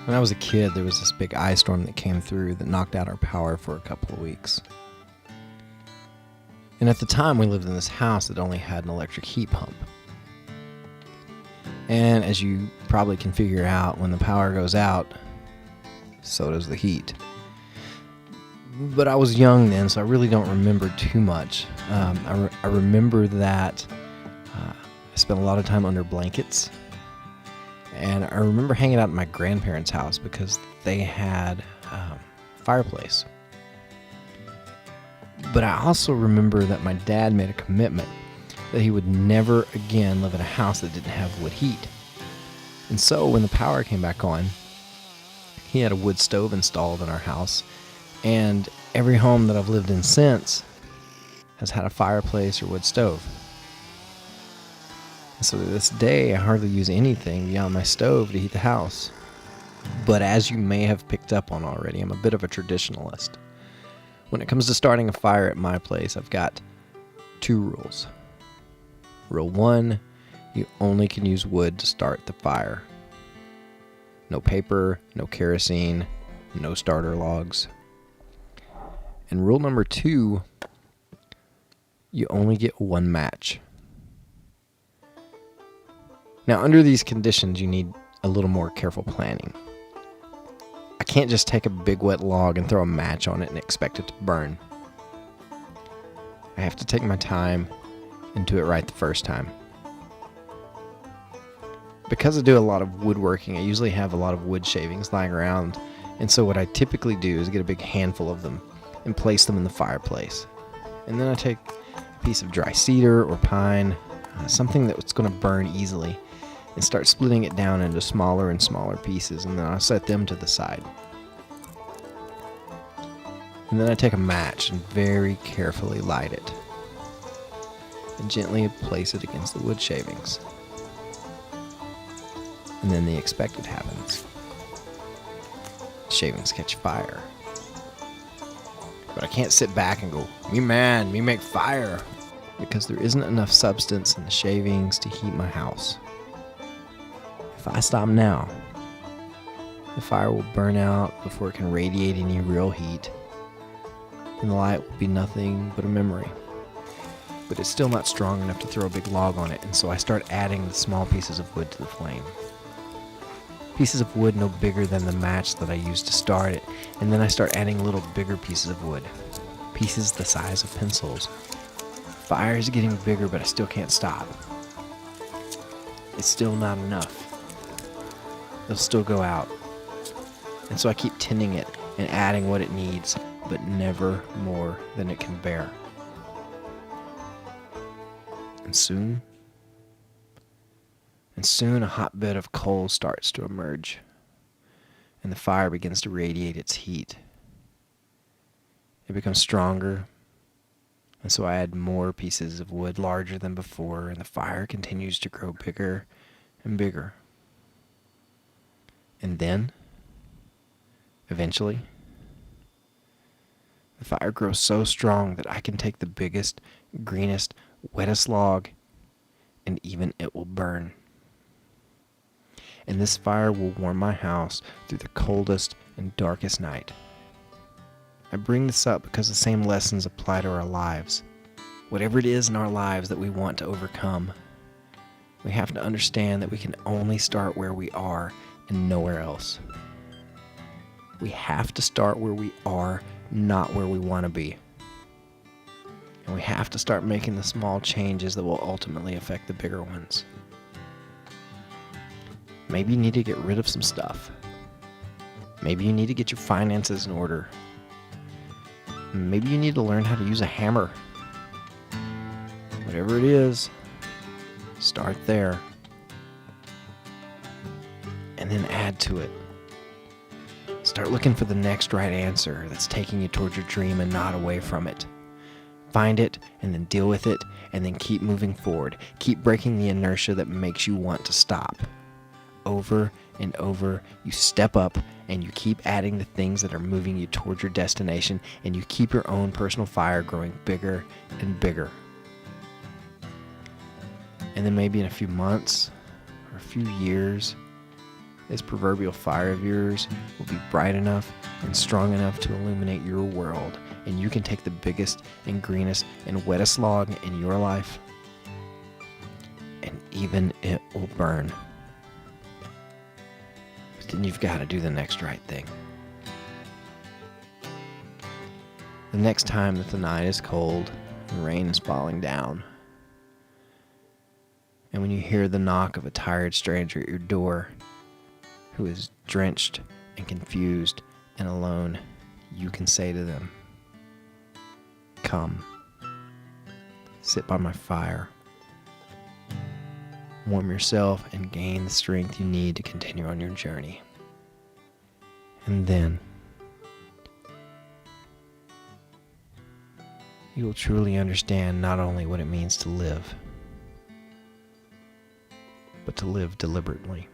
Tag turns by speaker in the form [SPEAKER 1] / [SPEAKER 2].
[SPEAKER 1] When I was a kid, there was this big ice storm that came through that knocked out our power for a couple of weeks. And at the time, we lived in this house that only had an electric heat pump. And as you probably can figure out, when the power goes out, so does the heat. But I was young then, so I really don't remember too much. I remember that I spent a lot of time under blankets. And I remember hanging out at my grandparents' house because they had a fireplace. But I also remember that my dad made a commitment that he would never again live in a house that didn't have wood heat. And so when the power came back on, he had a wood stove installed in our house. And every home that I've lived in since has had a fireplace or wood stove. And so to this day, I hardly use anything beyond my stove to heat the house. But as you may have picked up on already, I'm a bit of a traditionalist. When it comes to starting a fire at my place, I've got 2 rules. Rule 1, you only can use wood to start the fire. No paper, no kerosene, no starter logs. And rule number 2, you only get 1 match. Now, under these conditions, you need a little more careful planning. I can't just take a big wet log and throw a match on it and expect it to burn. I have to take my time and do it right the first time. Because I do a lot of woodworking, I usually have a lot of wood shavings lying around, and so what I typically do is get a big handful of them and place them in the fireplace. And then I take a piece of dry cedar or pine, something that's going to burn easily, and start splitting it down into smaller and smaller pieces, and then I'll set them to the side. And then I take a match and very carefully light it, and gently place it against the wood shavings. And then the expected happens. The shavings catch fire. But I can't sit back and go, me man, me make fire, because there isn't enough substance in the shavings to heat my house. If I stop now, the fire will burn out before it can radiate any real heat, and the light will be nothing but a memory. But it's still not strong enough to throw a big log on it, and so I start adding the small pieces of wood to the flame. Pieces of wood no bigger than the match that I used to start it, and then I start adding little bigger pieces of wood, pieces the size of pencils. Fire is getting bigger, but I still can't stop. It's still not enough. It'll still go out. And so I keep tending it and adding what it needs, but never more than it can bear. And soon a hotbed of coal starts to emerge, and the fire begins to radiate its heat. It becomes stronger, and so I add more pieces of wood larger than before, and the fire continues to grow bigger and bigger. And then, eventually, the fire grows so strong that I can take the biggest, greenest, wettest log, and even it will burn. And this fire will warm my house through the coldest and darkest night. I bring this up because the same lessons apply to our lives. Whatever it is in our lives that we want to overcome, we have to understand that we can only start where we are and nowhere else. We have to start where we are, not where we want to be. And we have to start making the small changes that will ultimately affect the bigger ones. Maybe you need to get rid of some stuff. Maybe you need to get your finances in order. Maybe you need to learn how to use a hammer. Whatever it is, start there. And then add to it. Start looking for the next right answer that's taking you towards your dream and not away from it. Find it and then deal with it and then keep moving forward. Keep breaking the inertia that makes you want to stop. Over and over, you step up and you keep adding the things that are moving you towards your destination, and you keep your own personal fire growing bigger and bigger. And then maybe in a few months or a few years, this proverbial fire of yours will be bright enough and strong enough to illuminate your world, and you can take the biggest and greenest and wettest log in your life, and even it will burn. But then you've got to do the next right thing. The next time that the night is cold and rain is falling down, and when you hear the knock of a tired stranger at your door who is drenched and confused and alone, you can say to them, "Come, sit by my fire, warm yourself and gain the strength you need to continue on your journey." And then you will truly understand not only what it means to live, but to live deliberately.